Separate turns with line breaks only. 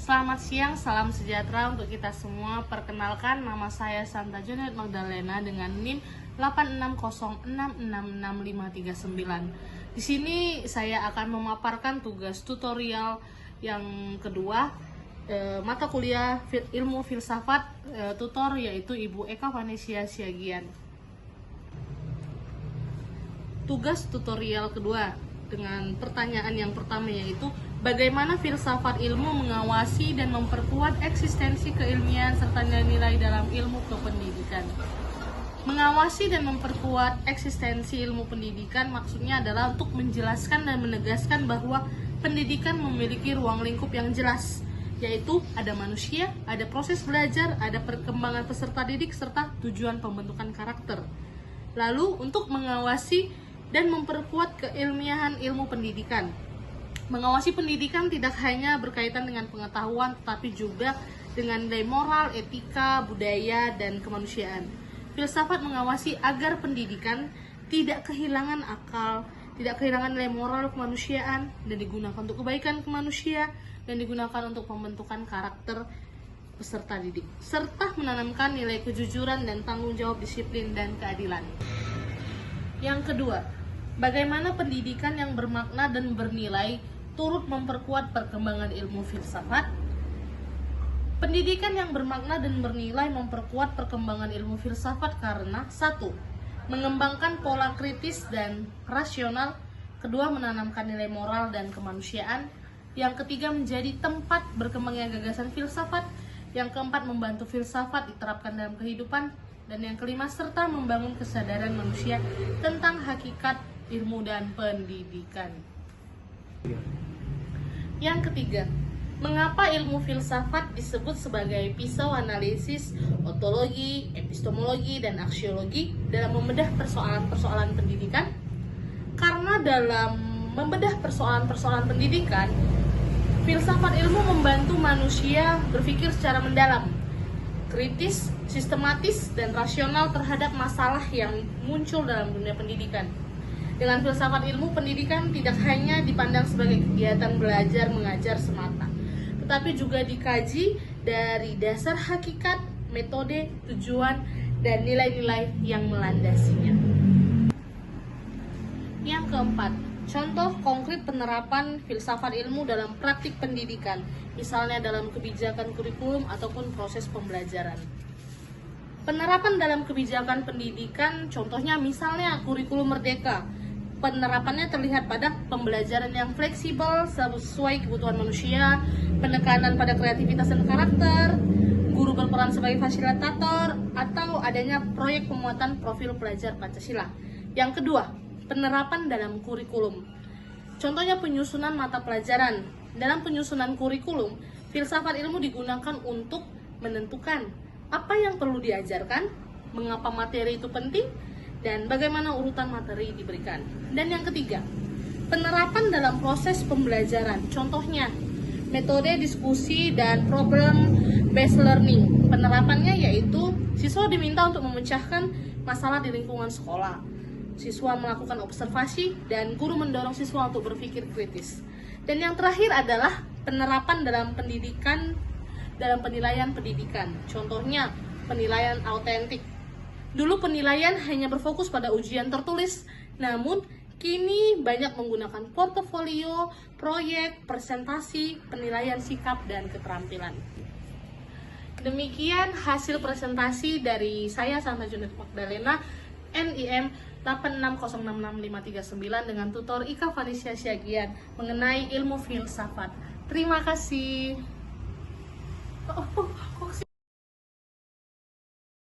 Selamat siang, salam sejahtera untuk kita semua. Perkenalkan, nama saya Santa Junet Magdalena dengan NIM 860666539. Di sini saya akan memaparkan tugas tutorial yang kedua, mata kuliah ilmu filsafat, tutor yaitu Ibu Eka Vanesia Siagian. Tugas tutorial kedua dengan pertanyaan yang pertama, yaitu bagaimana filsafat ilmu mengawasi dan memperkuat eksistensi keilmian serta nilai dalam ilmu kependidikan. Mengawasi dan memperkuat eksistensi ilmu pendidikan maksudnya adalah untuk menjelaskan dan menegaskan bahwa pendidikan memiliki ruang lingkup yang jelas, yaitu ada manusia, ada proses belajar, ada perkembangan peserta didik, serta tujuan pembentukan karakter. Lalu untuk mengawasi dan memperkuat keilmiahan ilmu pendidikan. Mengawasi pendidikan tidak hanya berkaitan dengan pengetahuan, tetapi juga dengan nilai moral, etika, budaya, dan kemanusiaan. Filsafat mengawasi agar pendidikan tidak kehilangan akal, tidak kehilangan nilai moral kemanusiaan, dan digunakan untuk kebaikan manusia, dan digunakan untuk pembentukan karakter peserta didik, serta menanamkan nilai kejujuran dan tanggung jawab, disiplin, dan keadilan. Yang kedua, bagaimana pendidikan yang bermakna dan bernilai turut memperkuat perkembangan ilmu filsafat. Pendidikan yang bermakna dan bernilai memperkuat perkembangan ilmu filsafat karena 1. Mengembangkan pola kritis dan rasional. 2. Menanamkan nilai moral dan kemanusiaan. Yang ketiga, menjadi tempat berkembangnya gagasan filsafat. Yang keempat, membantu filsafat diterapkan dalam kehidupan. Dan yang kelima, serta membangun kesadaran manusia tentang hakikat ilmu dan pendidikan. Yang ketiga, mengapa ilmu filsafat disebut sebagai pisau analisis, ontologi, epistemologi, dan aksiologi dalam membedah persoalan-persoalan pendidikan? Karena dalam membedah persoalan-persoalan pendidikan, filsafat ilmu membantu manusia berpikir secara mendalam, kritis, sistematis, dan rasional terhadap masalah yang muncul dalam dunia pendidikan. Dengan filsafat ilmu, pendidikan tidak hanya dipandang sebagai kegiatan belajar mengajar semata, tetapi juga dikaji dari dasar hakikat, metode, tujuan, dan nilai-nilai yang melandasinya. Yang keempat, contoh konkret penerapan filsafat ilmu dalam praktik pendidikan, misalnya dalam kebijakan kurikulum ataupun proses pembelajaran. Penerapan dalam kebijakan pendidikan, contohnya misalnya kurikulum merdeka. Penerapannya terlihat pada pembelajaran yang fleksibel sesuai kebutuhan manusia, penekanan pada kreativitas dan karakter, guru berperan sebagai fasilitator, atau adanya proyek pemuatan profil pelajar Pancasila. Yang kedua, penerapan dalam kurikulum. Contohnya penyusunan mata pelajaran. Dalam penyusunan kurikulum, filsafat ilmu digunakan untuk menentukan apa yang perlu diajarkan, mengapa materi itu penting, dan bagaimana urutan materi diberikan. Dan yang ketiga, penerapan dalam proses pembelajaran. Contohnya, metode diskusi dan problem based learning. Penerapannya yaitu siswa diminta untuk memecahkan masalah di lingkungan sekolah. Siswa melakukan observasi dan guru mendorong siswa untuk berpikir kritis. Dan yang terakhir adalah penerapan dalam pendidikan, dalam penilaian pendidikan. Contohnya, penilaian autentik. Dulu penilaian hanya berfokus pada ujian tertulis, namun kini banyak menggunakan portofolio, proyek, presentasi, penilaian sikap, dan keterampilan. Demikian hasil presentasi dari saya, Santa Junet Magdalena, NIM 860666539 dengan tutor Ika Vanesia Siagian mengenai ilmu filsafat. Terima kasih.